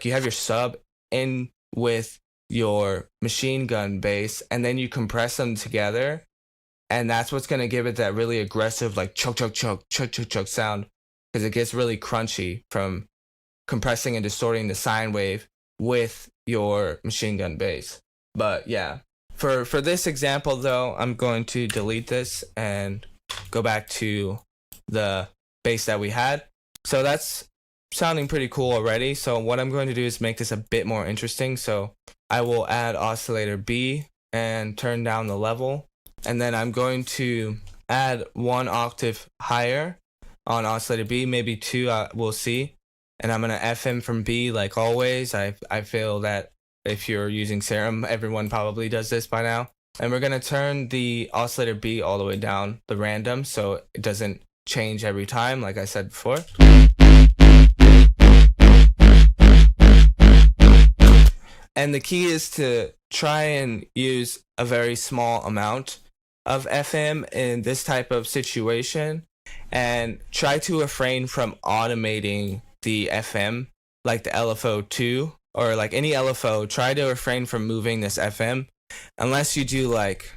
like you have your sub in with your machine gun bass, and then you compress them together, and that's what's gonna give it that really aggressive like chug chug chug chug chug chug sound, because it gets really crunchy from compressing and distorting the sine wave with your machine gun bass. But yeah, for this example though, I'm going to delete this and go back to the bass that we had. So that's sounding pretty cool already. So what I'm going to do is make this a bit more interesting. So I will add oscillator B and turn down the level, and then I'm going to add 1 octave higher on oscillator B, maybe 2, we'll see. And I'm gonna FM from B like always. I feel that if you're using Serum, everyone probably does this by now. And we're gonna turn the oscillator B all the way down, the random, so it doesn't change every time, like I said before. And the key is to try and use a very small amount of FM in this type of situation, and try to refrain from automating the FM, like the LFO2 or like any LFO. Try to refrain from moving this FM unless you do like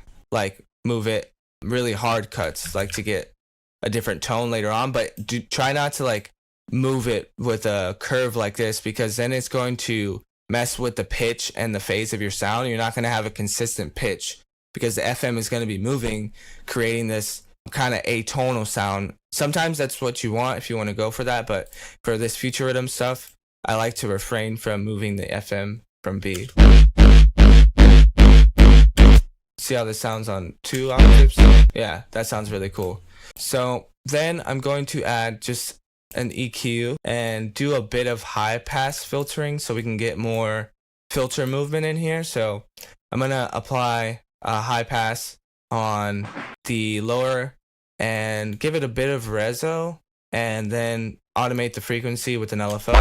move it really hard cuts, like to get a different tone later on. But try not to like move it with a curve like this, because then it's going to mess with the pitch and the phase of your sound. You're not going to have a consistent pitch because the FM is going to be moving, creating this kind of atonal sound. Sometimes that's what you want if you want to go for that, but for this Future Riddim stuff, I like to refrain from moving the FM from B. See how this sounds on 2 octaves? Yeah, that sounds really cool. So then I'm going to add just an EQ and do a bit of high pass filtering so we can get more filter movement in here. So I'm gonna apply a high pass on the lower and give it a bit of reso, and then automate the frequency with an LFO.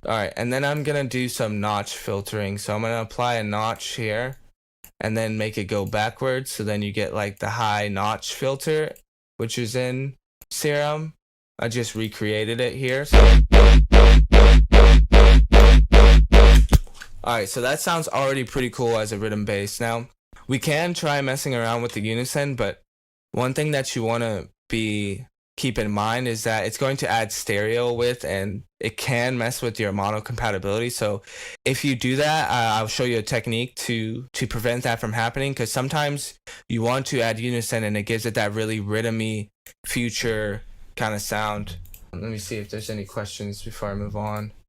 Alright, and then I'm gonna do some notch filtering. So I'm gonna apply a notch here and then make it go backwards, so then you get like the high notch filter, which is in Serum. I just recreated it here. Alright, so that sounds already pretty cool as a rhythm bass. Now, we can try messing around with the unison, but one thing that you want to keep in mind is that it's going to add stereo width, and it can mess with your mono compatibility. So if you do that, I'll show you a technique to prevent that from happening, because sometimes you want to add unison and it gives it that really rhythmy future kind of sound. Let me see if there's any questions before I move on.